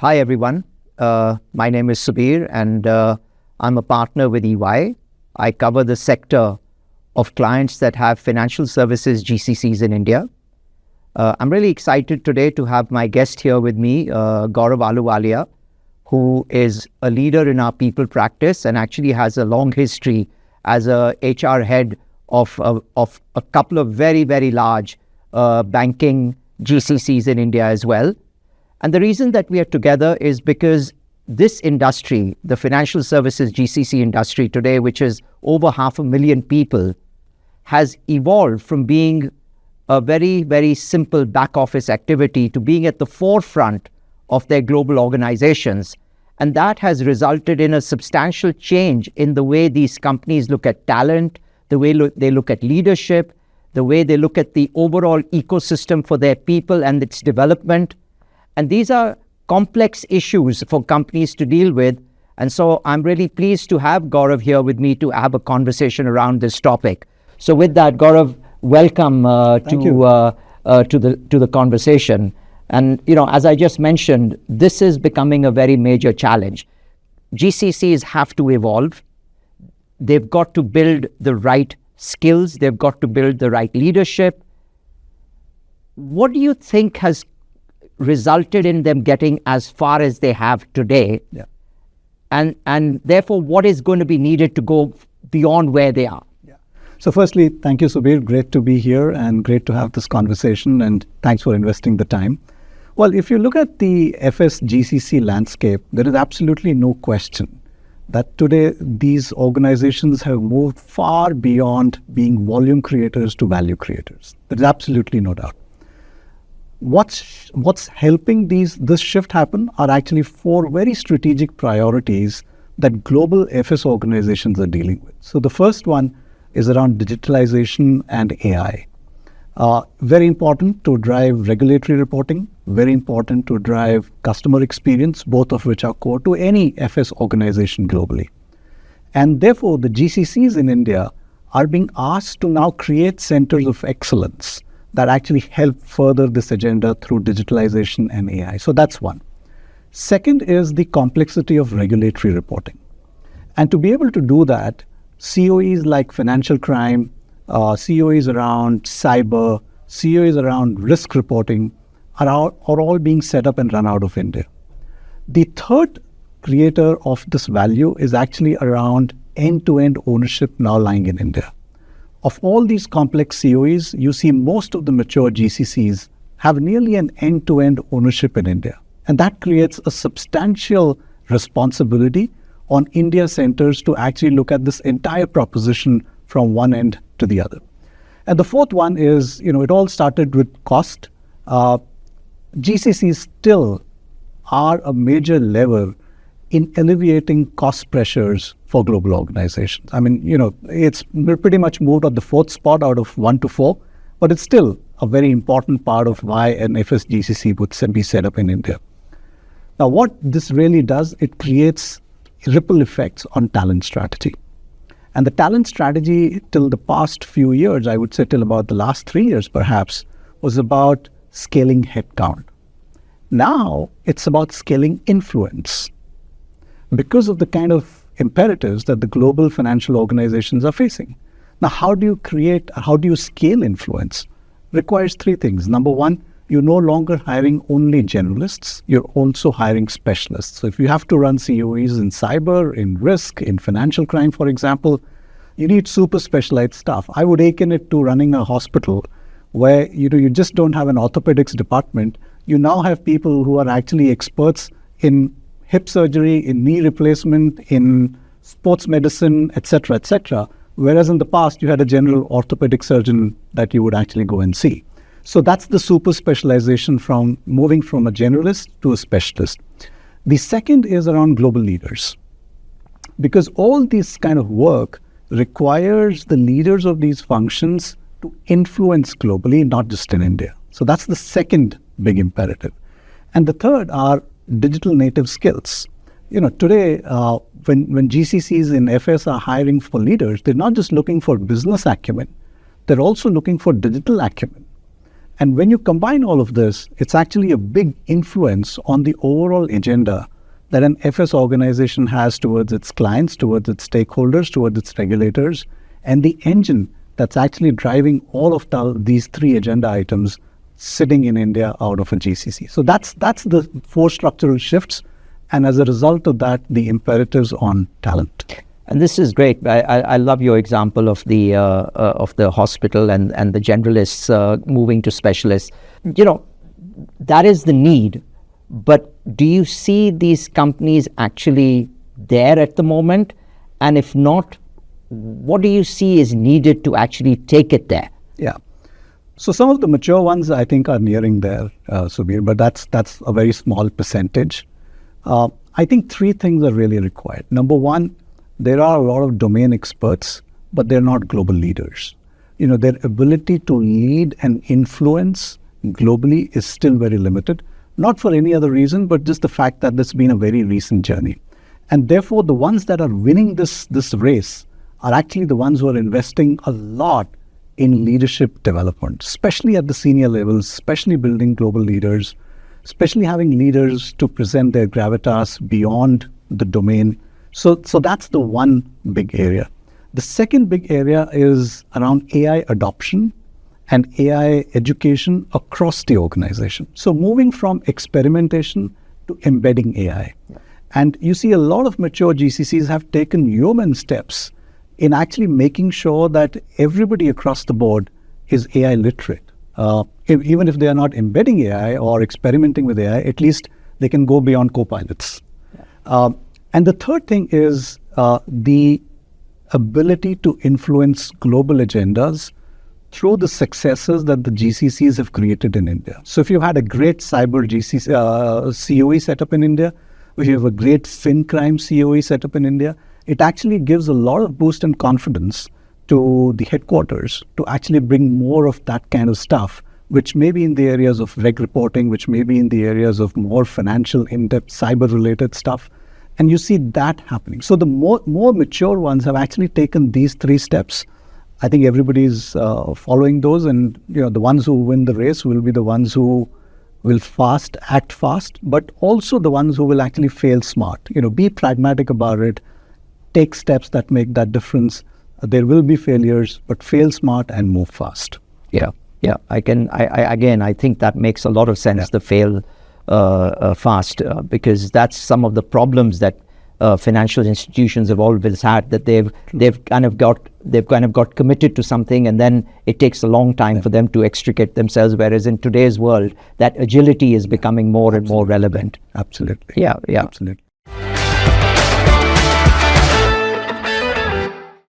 Hi, everyone. My name is Subir, and I'm a partner with EY. I cover the sector of clients that have financial services GCCs in India. I'm really excited today to have my guest here with me, Gaurav Ahluwalia, who is a leader in our people practice and actually has a long history as a HR head of a couple of very, very large banking GCCs in India as well. And the reason that we are together is because this industry, the financial services GCC industry today, which is over 500,000 people, has evolved from being a very, very simple back office activity to being at the forefront of their global organizations. And that has resulted in a substantial change in the way these companies look at talent, the way they look at leadership, the way they look at the overall ecosystem for their people and its development. And these are complex issues for companies to deal with. And so I'm really pleased to have Gaurav here with me to have a conversation around this topic. So with that, Gaurav, welcome to the conversation. And, as I just mentioned, this is becoming a very major challenge. GCCs have to evolve. They've got to build the right skills. They've got to build the right leadership. What do you think has resulted in them getting as far as they have today? Yeah. And therefore, what is going to be needed to go beyond where they are? Yeah. So firstly, thank you, Subir. Great to be here and great to have this conversation, and thanks for investing the time. Well, if you look at the FS GCC landscape, there is absolutely no question that today these organizations have moved far beyond being volume creators to value creators. There is absolutely no doubt. What's helping this shift happen are actually four very strategic priorities that global FS organizations are dealing with. So the first one is around digitalization and AI. Very important to drive regulatory reporting, very important to drive customer experience, both of which are core to any FS organization globally. And therefore, the GCCs in India are being asked to now create centers of excellence that actually help further this agenda through digitalization and AI. So that's one. Second is the complexity of regulatory reporting. And to be able to do that, COEs like financial crime, COEs around cyber, COEs around risk reporting are all being set up and run out of India. The third creator of this value is actually around end-to-end ownership now lying in India. Of all these complex COEs, you see most of the mature GCCs have nearly an end-to-end ownership in India. And that creates a substantial responsibility on India centers to actually look at this entire proposition from one end to the other. And the fourth one is, it all started with cost. GCCs still are a major lever in alleviating cost pressures for global organizations. I mean, it's pretty much moved on the fourth spot out of 1 to 4, but it's still a very important part of why an FS GCC would be set up in India. Now, what this really does, it creates ripple effects on talent strategy. And the talent strategy till the past few years, I would say till about the last 3 years perhaps, was about scaling headcount. Now, it's about scaling influence, because of the kind of imperatives that the global financial organizations are facing. Now, how do you scale influence? Requires three things. Number one, you're no longer hiring only generalists, you're also hiring specialists. So if you have to run COEs in cyber, in risk, in financial crime, for example, you need super specialized staff. I would akin it to running a hospital where you just don't have an orthopedics department. You now have people who are actually experts in hip surgery, in knee replacement, in sports medicine, etc., whereas in the past you had a general orthopedic surgeon that you would actually go and see. So that's the super specialization from moving from a generalist to a specialist. The second is around global leaders, because all this kind of work requires the leaders of these functions to influence globally, not just in India. So that's the second big imperative. And the third are digital native skills. Today, when GCCs in FS are hiring for leaders, they're not just looking for business acumen, they're also looking for digital acumen. And when you combine all of this, it's actually a big influence on the overall agenda that an FS organization has towards its clients, towards its stakeholders, towards its regulators, and the engine that's actually driving all of these three agenda items sitting in India out of a GCC. So that's the four structural shifts, and as a result of that, the imperatives on talent. And this is great. I love your example of the hospital and the generalists moving to specialists. That is the need. But do you see these companies actually there at the moment? And if not, what do you see is needed to actually take it there? Yeah. So some of the mature ones I think are nearing there, Subir, but that's a very small percentage. I think three things are really required. Number one, there are a lot of domain experts, but they're not global leaders. Their ability to lead and influence globally is still very limited. Not for any other reason, but just the fact that this has been a very recent journey. And therefore, the ones that are winning this race are actually the ones who are investing a lot in leadership development, especially at the senior levels, especially building global leaders, especially having leaders to present their gravitas beyond the domain. So that's the one big area. The second big area is around AI adoption and AI education across the organization. So moving from experimentation to embedding AI. Yeah. And you see a lot of mature GCCs have taken yeoman steps in actually making sure that everybody across the board is AI literate. Even if they are not embedding AI or experimenting with AI, at least they can go beyond co-pilots. Yeah. And the third thing is the ability to influence global agendas through the successes that the GCCs have created in India. So if you had a great cyber COE set up in India, if you have a great fin crime COE set up in India, it actually gives a lot of boost and confidence to the headquarters to actually bring more of that kind of stuff, which may be in the areas of reg reporting, which may be in the areas of more financial, in-depth cyber-related stuff. And you see that happening. So the more mature ones have actually taken these three steps. I think everybody's following those, and the ones who win the race will be the ones who will act fast, but also the ones who will actually fail smart. Be pragmatic about it, take steps that make that difference. There will be failures, but fail smart and move fast. Yeah. I think that makes a lot of sense. Yeah. The fail fast, because that's some of the problems that financial institutions have always had, that they've kind of got committed to something, and then it takes a long time for them to extricate themselves. Whereas in today's world, that agility is becoming more and more relevant. Absolutely. Yeah. Absolutely.